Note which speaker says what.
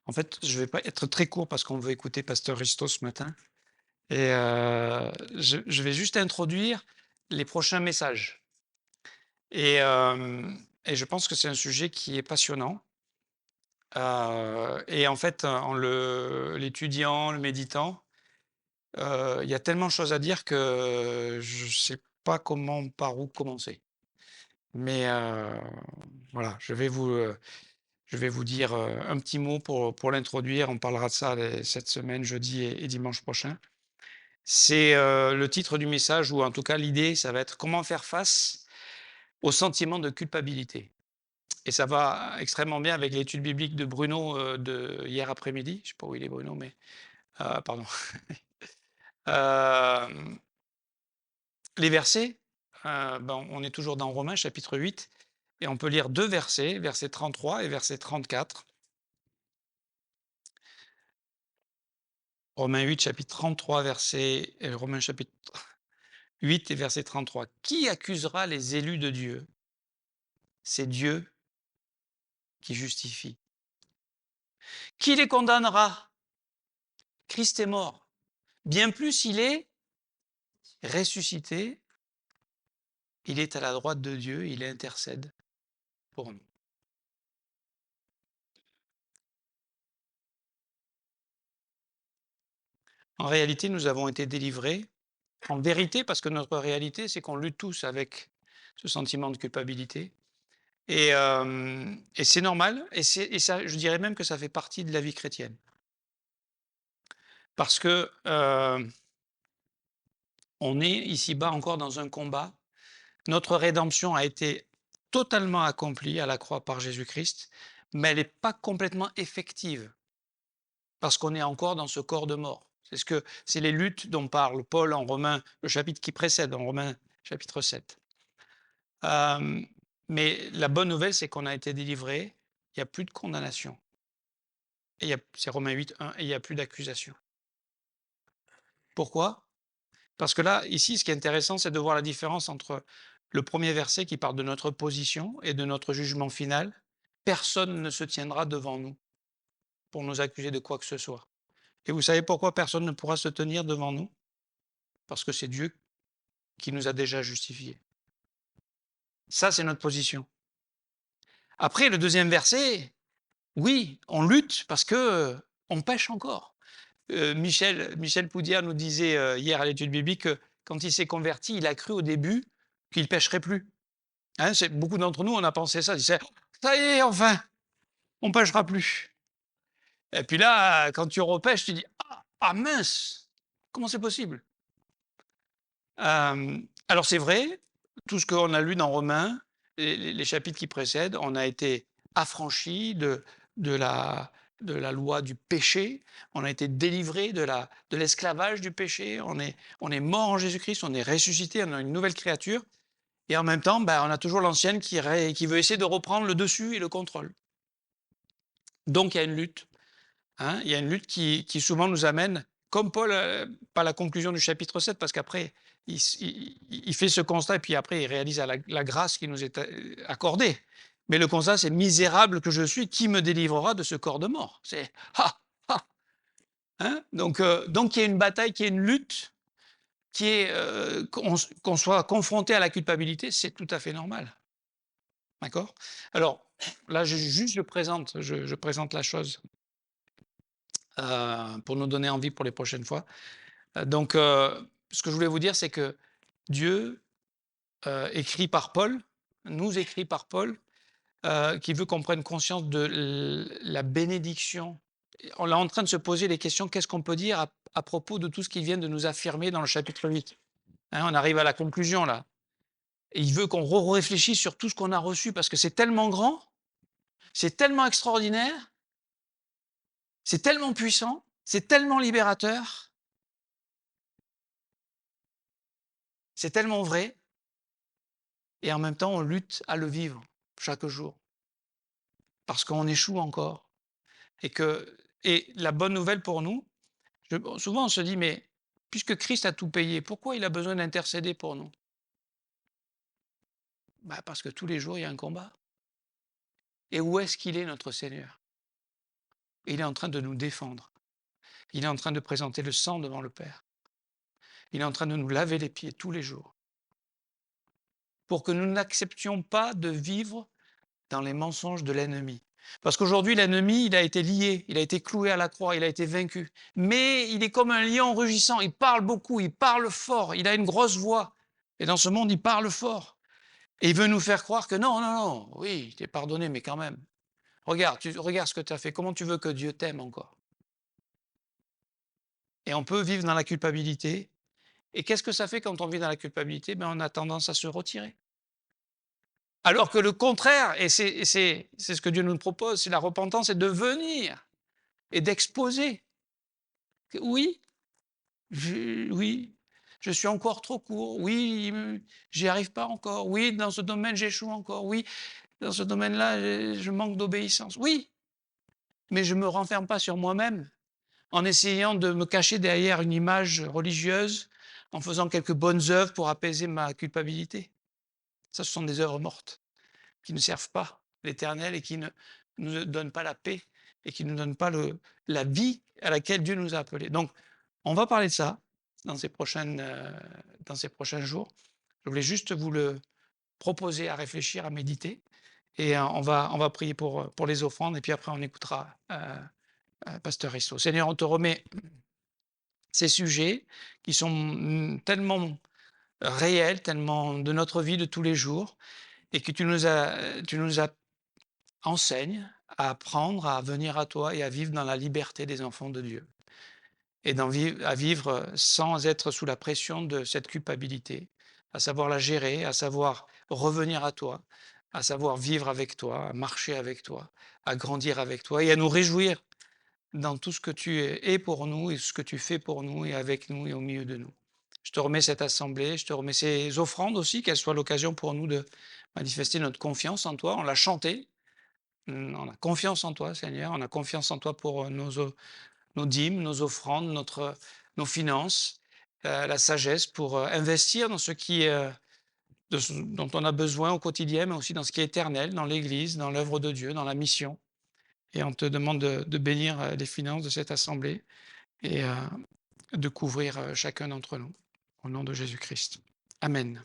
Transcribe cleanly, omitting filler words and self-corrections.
Speaker 1: En fait, je vais pas être très court parce qu'on veut écouter pasteur Risto ce matin et je vais juste introduire les prochains messages et je pense que c'est un sujet qui est passionnant, et en fait, en l'étudiant, le méditant, il y a tellement de choses à dire que je sais pas comment par où commencer. Mais voilà, je vais vous dire, un petit mot pour l'introduire. On parlera de ça cette semaine, jeudi et dimanche prochain. C'est, le titre du message ou en tout cas l'idée, ça va être: «Comment faire face au sentiment de culpabilité?» Et ça va extrêmement bien avec l'étude biblique de Bruno, de hier après-midi. Je sais pas où il est Bruno, mais pardon. Hem, les versets, ben, on est toujours dans Romains chapitre 8 et on peut lire 2 versets, verset 33 et verset 34. Romains 8 chapitre 33 verset Romains chapitre 8 et verset 33. Qui accusera les élus de Dieu? C'est Dieu qui justifie. Qui les condamnera? Christ est mort. Bien plus, il est ressuscité, il est à la droite de Dieu, il intercède pour nous. En réalité, nous avons été délivrés, en vérité, parce que notre réalité, c'est qu'on lutte tous avec ce sentiment de culpabilité. Et c'est normal, et ça, je dirais même que ça fait partie de la vie chrétienne. Parce que on est ici-bas encore dans un combat. Notre rédemption a été totalement accomplie à la croix par Jésus-Christ, mais elle n'est pas complètement effective parce qu'on est encore dans ce corps de mort. C'est les luttes dont parle Paul en Romains, le chapitre qui précède, en Romains chapitre 7. Euh, mais la bonne nouvelle, c'est qu'on a été délivré, il n'y a plus de condamnation. C'est Romains 8, 1, et il n'y a plus d'accusation. Pourquoi? Parce que là, ici, ce qui est intéressant, c'est de voir la différence entre le premier verset qui parle de notre position et de notre jugement final. Personne ne se tiendra devant nous pour nous accuser de quoi que ce soit. Et vous savez pourquoi personne ne pourra se tenir devant nous? Parce que c'est Dieu qui nous a déjà justifiés. Ça, c'est notre position. Après, le deuxième verset, oui, on lutte parce que on pêche encore. Michel Poudière nous disait hier à l'étude biblique que quand il s'est converti, il a cru au début qu'il pêcherait plus. Hein, beaucoup d'entre nous, on a pensé ça. On disait, ça y est, enfin, on pêchera plus. Et puis là, quand tu repêches, tu dis, ah mince, comment c'est possible? Alors c'est vrai, tout ce qu'on a lu dans Romains, les chapitres qui précèdent, on a été affranchis de la, de la loi du péché, on a été délivrés de l'esclavage du péché, on est mort en Jésus-Christ, on est ressuscité, on a une nouvelle créature, et en même temps, ben, on a toujours l'ancienne qui veut essayer de reprendre le dessus et le contrôle. Donc il y a une lutte. Hein, il y a une lutte qui souvent nous amène, comme Paul, pas la conclusion du chapitre 7, parce qu'après, il fait ce constat, et puis après, il réalise la grâce qui nous est accordée. Mais le constat, c'est misérable que je suis, qui me délivrera de ce corps de mort? C'est ha, ha, hein, donc il y a une bataille, qui est une lutte, qui est qu'on soit confronté à la culpabilité, c'est tout à fait normal. D'accord? Alors, là, je présente la chose pour nous donner envie pour les prochaines fois. Ce que je voulais vous dire, c'est que Dieu, écrit par Paul, nous écrit par Paul, qui veut qu'on prenne conscience de la bénédiction. On est en train de se poser les questions, qu'est-ce qu'on peut dire à propos de tout ce qu'il vient de nous affirmer dans le chapitre 8? Hein, on arrive à la conclusion là. Et il veut qu'on réfléchisse sur tout ce qu'on a reçu parce que c'est tellement grand, c'est tellement extraordinaire, c'est tellement puissant, c'est tellement libérateur, c'est tellement vrai, et en même temps on lutte à le vivre chaque jour parce qu'on échoue encore. Et la bonne nouvelle pour nous, souvent on se dit, mais puisque Christ a tout payé, pourquoi il a besoin d'intercéder pour nous? Bah, parce que tous les jours il y a un combat. Et où est-ce qu'il est notre Seigneur? et il est en train de nous défendre. Il est en train de présenter le sang devant le Père. Il est en train de nous laver les pieds tous les jours pour que nous n'acceptions pas de vivre dans les mensonges de l'ennemi. Parce qu'aujourd'hui, l'ennemi, il a été lié, il a été cloué à la croix, il a été vaincu. Mais il est comme un lion rugissant, il parle beaucoup, il parle fort, il a une grosse voix. Et dans ce monde, il parle fort. Et il veut nous faire croire que non, non, non, oui, tu es pardonné, mais quand même. Regarde, regarde ce que tu as fait, comment tu veux que Dieu t'aime encore? Et on peut vivre dans la culpabilité. Et qu'est-ce que ça fait quand on vit dans la culpabilité? Ben, on a tendance à se retirer. Alors que le contraire, et c'est ce que Dieu nous propose, c'est la repentance, c'est de venir et d'exposer. Oui, oui, je suis encore trop court. Oui, j'y arrive pas encore. Oui, dans ce domaine, j'échoue encore. Oui, dans ce domaine-là, je manque d'obéissance. Oui, mais je ne me renferme pas sur moi-même en essayant de me cacher derrière une image religieuse, en faisant quelques bonnes œuvres pour apaiser ma culpabilité. Ça, ce sont des œuvres mortes, qui ne servent pas l'Éternel et qui ne nous donnent pas la paix et qui ne nous donnent pas la vie à laquelle Dieu nous a appelés. Donc, on va parler de ça dans ces prochains jours. Je voulais juste vous le proposer à réfléchir, à méditer. Et on va prier pour les offrandes et puis après on écoutera Pasteur Risto. Seigneur, on te remet ces sujets qui sont tellement réels, tellement de notre vie de tous les jours et que tu nous as enseignes à apprendre à venir à toi et à vivre dans la liberté des enfants de Dieu et à vivre sans être sous la pression de cette culpabilité, à savoir la gérer, à savoir revenir à toi, à savoir vivre avec toi, à marcher avec toi, à grandir avec toi et à nous réjouir dans tout ce que tu es pour nous et ce que tu fais pour nous et avec nous et au milieu de nous. Je te remets cette assemblée, je te remets ces offrandes aussi, qu'elles soient l'occasion pour nous de manifester notre confiance en toi. On l'a chanté, on a confiance en toi, Seigneur. On a confiance en toi pour nos dîmes, nos offrandes, nos finances, la sagesse pour investir dans ce qui, dont on a besoin au quotidien, mais aussi dans ce qui est éternel, dans l'Église, dans l'œuvre de Dieu, dans la mission. Et on te demande de bénir les finances de cette assemblée et de couvrir chacun d'entre nous. Au nom de Jésus-Christ. Amen.